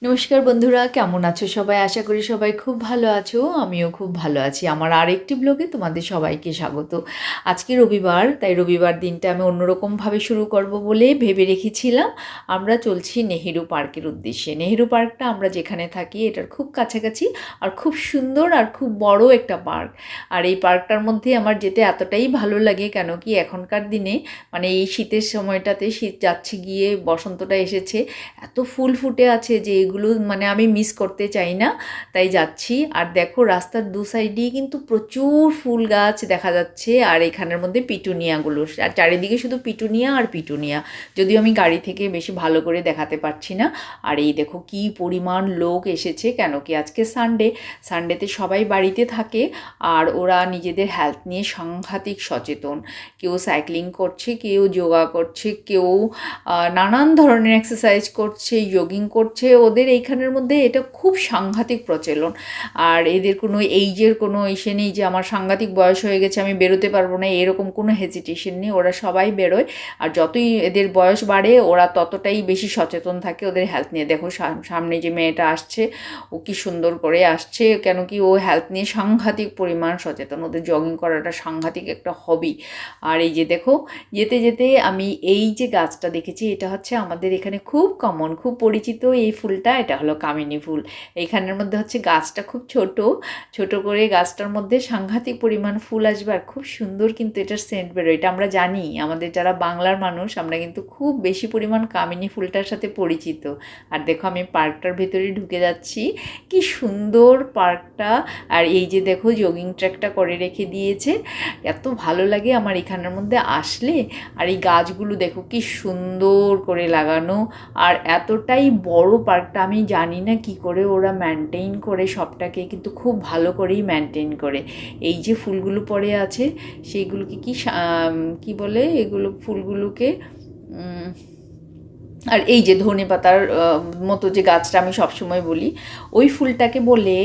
নমস্কার বন্ধুরা, কেমন আছো সবাই? আশা করি সবাই খুব ভালো আছো। আমিও খুব ভালো আছি। আমার আরেকটি ব্লগে তোমাদের সবাইকে স্বাগত। আজকে রবিবার, তাই রবিবার দিনটা আমি অন্যরকমভাবে শুরু করব বলে ভেবে রেখেছিলাম। আমরা চলছি নেহেরু পার্কের উদ্দেশ্যে। নেহেরু পার্কটা আমরা যেখানে থাকি এটার খুব কাছাকাছি, আর খুব সুন্দর আর খুব বড় একটা পার্ক। আর এই পার্কটার মধ্যে আমার যেতে এতটাই ভালো লাগে, কেন কি এখনকার দিনে মানে এই শীতের সময়টাতে, শীত যাচ্ছে গিয়ে বসন্তটা এসেছে, এত ফুল ফুটে আছে যে এগুলো মানে আমি মিস করতে চাই না, তাই যাচ্ছি। আর দেখো রাস্তার দু সাইডেই কিন্তু প্রচুর ফুল গাছ দেখা যাচ্ছে, আর এখানের মধ্যে পিটুনিয়াগুলো, আর চারিদিকে শুধু পিটুনিয়া আর পিটুনিয়া, যদিও আমি গাড়ি থেকে বেশি ভালো করে দেখাতে পারছি না। আর এই দেখো কি পরিমাণ লোক এসেছে, কেন কি আজকে সানডেতে সবাই বাড়িতে থাকে, আর ওরা নিজেদের হেলথ নিয়ে সাংঘাতিক সচেতন। কেউ সাইক্লিং করছে, কেউ যোগা করছে, কেউ নানান ধরনের এক্সারসাইজ করছে, জগিং করছে। ওদের এইখানের মধ্যে এটা খুব সাংঘাতিক প্রচলন। আর এদের কোনো এইজের কোনো ইসে নেই যে আমার সাংঘাতিক বয়স হয়ে গেছে আমি বেরোতে পারবো না, এরকম কোনো হেজিটেশন নেই। ওরা সবাই বেরোয়, আর যতই এদের বয়স বাড়ে ওরা ততটাই বেশি সচেতন থাকে ওদের হেলথ নিয়ে। দেখো সামনে যে মেয়েটা আসছে, ও কি সুন্দর করে আসছে, কেন কি ও হেলথ নিয়ে সাংঘাতিক পরিমাণ সচেতন। ওদের জগিং করাটা সাংঘাতিক একটা হবি। আর এই যে দেখো, যেতে যেতে আমি এই যে গাছটা দেখেছি, এটা হচ্ছে আমাদের এখানে খুব কমন, খুব পরিচিত এই ফুলটা। এটা হলো কামিনী ফুল। এইখানের মধ্যে হচ্ছে গাছটা খুব ছোট, ছোট করে গাছটার মধ্যে সাংঘাতিক পরিমাণ ফুল আসবে, আর খুব সুন্দর কিন্তু এটার সেন্ট বেরোয়। এটা আমরা জানি, আমাদের যারা বাংলার মানুষ আমরা কিন্তু খুব বেশি পরিমাণ কামিনী ফুলটার সাথে পরিচিত। আর দেখো আমি পার্কটার ভেতরে ঢুকে যাচ্ছি, কি সুন্দর পার্কটা। আর এই যে দেখো জগিং ট্র্যাকটা করে রেখে দিয়েছে, এত ভালো লাগে আমার এখানের মধ্যে আসলে। আর এই গাছগুলো দেখো কি সুন্দর করে লাগানো, আর এতটাই বড় পার্কটা, আমি জানি না কি করে ওরা মেনটেন করে সবটাকে, কিন্তু খুব ভালো করেই মেনটেন করে। এই যে ফুলগুলো পড়ে আছে সেইগুলোকে কি বলে, এগুলো ফুলগুলোকে আর এই যে ধনেপাতার মতো যে গাছটা আমি সবসময় বলি, ওই ফুলটাকে বলে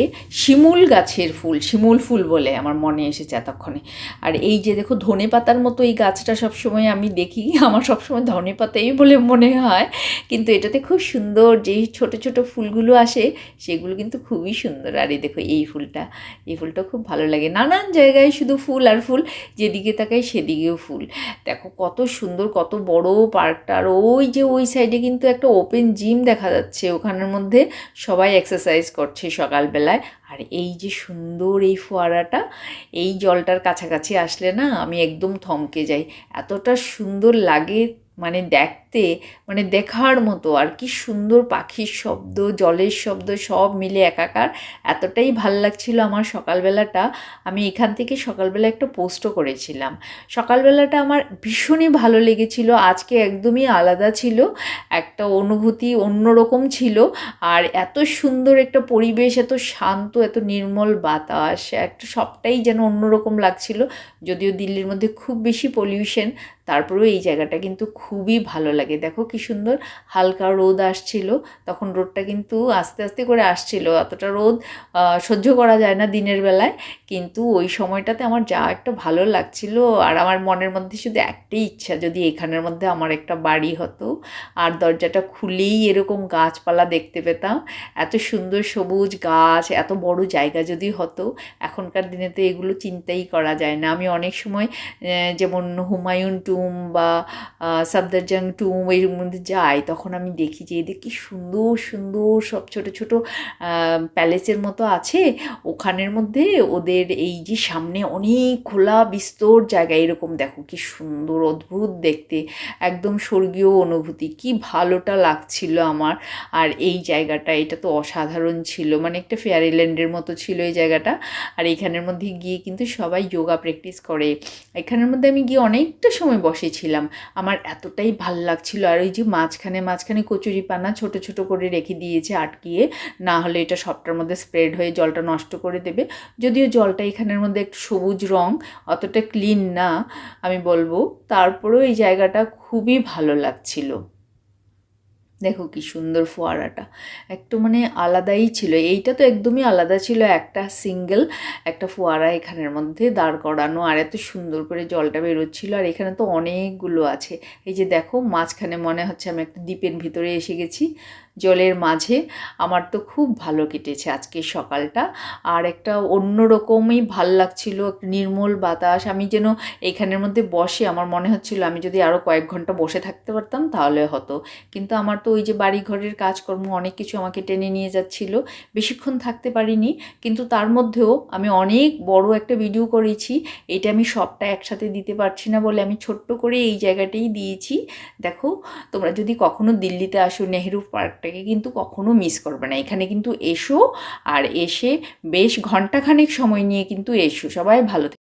শিমুল গাছের ফুল, শিমুল ফুল বলে আমার মনে এসেছে এতক্ষণে। আর এই যে দেখো ধনেপাতার মতো এই গাছটা সবসময় আমি দেখি, আমার সবসময় ধনেপাতাই বলে মনে হয়, কিন্তু এটাতে খুব সুন্দর যেই ছোট ছোট ফুলগুলো আসে সেগুলো কিন্তু খুবই সুন্দর। আর এই দেখো এই ফুলটা, এই ফুলটা খুব ভালো লাগে। নানান জায়গায় শুধু ফুল আর ফুল, যেদিকে তাকাই সেদিকেও ফুল। দেখো কত সুন্দর, কত বড় পার্কটা। আর ওই যে ওই সাইডে কিন্তু একটা ওপেন জিম দেখা যাচ্ছে, ওখানের মধ্যে সবাই এক্সারসাইজ করছে সকালবেলায়। আর এই যে সুন্দর এই ফোয়ারাটা, এই জলটার কাছাকাছি আসলে না আমি একদম থমকে যাই, এতটা সুন্দর লাগে, মানে দেখতে, মানে দেখার মতো। আর কি সুন্দর পাখির শব্দ, জলের শব্দ সব মিলে একাকার, এতটাই ভাল লাগছিল আমার সকালবেলাটা। আমি এখান থেকে সকালবেলা একটা পোস্টও করেছিলাম। সকালবেলাটা আমার ভীষণই ভালো লেগেছিল, আজকে একদমই আলাদা ছিল, একটা অনুভূতি অন্যরকম ছিল। আর এত সুন্দর একটা পরিবেশ, এত শান্ত, এত নির্মল বাতাস, একটা সবটাই যেন অন্যরকম লাগছিল। যদিও দিল্লির মধ্যে খুব বেশি পলিউশন, তারপরেও এই জায়গাটা কিন্তু খুবই ভালো লাগে। দেখো কি সুন্দর, হালকা রোদ আসছিল, তখন রোদটা কিন্তু আস্তে আস্তে করে আসছিল, অতটা রোদ সহ্য করা যায় না দিনের বেলায়, কিন্তু ওই সময়টাতে আমার যা একটা ভালো লাগছিল। আর আমার মনের মধ্যে শুধু একটাই ইচ্ছা, যদি এখানের মধ্যে আমার একটা বাড়ি হতো, আর দরজাটা খুলেই এরকম গাছপালা দেখতে পেতাম, এত সুন্দর সবুজ গাছ, এত বড় জায়গা যদি হতো। এখনকার দিনে তো এগুলো চিন্তাই করা যায় না। আমি অনেক সময় যেমন হুমায়ুন টুম বা সাফদারজাং টুম এর মধ্যে যাই, তখন আমি দেখি যে এদের কি সুন্দর সুন্দর সব ছোট ছোট প্যালেসের মতো আছে, ওখানের মধ্যে ওদের এই যে সামনে অনেক খোলা বিস্তর জায়গা, এরকম দেখো কি সুন্দর, অদ্ভুত দেখতে, একদম স্বর্গীয় অনুভূতি, কি ভালোটা লাগছিল আমার। আর এই জায়গাটা, এটা তো অসাধারণ ছিল, মানে একটা ফেয়ারিল্যান্ডের মতো ছিল এই জায়গাটা। আর এইখানের মধ্যে গিয়ে কিন্তু সবাই যোগা প্র্যাকটিস করে। এখানের মধ্যে আমি গিয়ে অনেকটা সময় বসেছিলাম, আমার এতটাই ভাল লাগছিল। আর ওই যে মাঝখানে মাঝখানে কচুরিপানা ছোট ছোট করে রেখে দিয়েছে আটকিয়ে, না হলে এটা সবটার মধ্যে স্প্রেড হয়ে জলটা নষ্ট করে দেবে। যদিও জলটা এখানের মধ্যে একটু সবুজ রং, অতটা ক্লিন না আমি বলবো, তারপরেও এই জায়গাটা খুবই ভালো লাগছিল। দেখো কি সুন্দর ফোয়ারাটা, একটু মানে আলাদাই ছিল। এইটা তো একদমই আলাদা ছিল, একটা সিঙ্গেল একটা ফোয়ারা এখানের মধ্যে দাঁড় করানো, আর এত সুন্দর করে জলটা বেরোচ্ছিল। আর এখানে তো অনেকগুলো আছে, এই যে দেখো মাঝখানে মনে হচ্ছে আমি একটা দ্বীপের ভিতরে এসে গেছি। জলের মাঝে। আমার তো খুব ভালো কেটেছে আজকের সকালটা। আর একটা অন্যরকমই ভাল লাগছিল, একটা নির্মল বাতাস। আমি যেন এখানের মধ্যে বসে আমার মনে হচ্ছিল আমি যদি আরও কয়েক ঘন্টা বসে থাকতে পারতাম তাহলে হতো, কিন্তু আমার তো ওই যে বাড়ি ঘরের কাজকর্ম অনেক কিছু আমাকে টেনে নিয়ে যাচ্ছিল, বেশিক্ষণ থাকতে পারিনি। কিন্তু তার মধ্যেও আমি অনেক বড় একটা ভিডিও করেছি, এটা আমি সবটা একসাথে দিতে পারছি না বলে আমি ছোট্ট করে এই জায়গাটাই দিয়েছি। দেখো, তোমরা যদি কখনো দিল্লিতে আসো নেহেরু পার্কটাকে কিন্তু কখনো মিস করবে না। এখানে কিন্তু এসো, আর এসে বেশ ঘন্টাখানেক সময় নিয়ে কিন্তু এসো। সবাই ভালো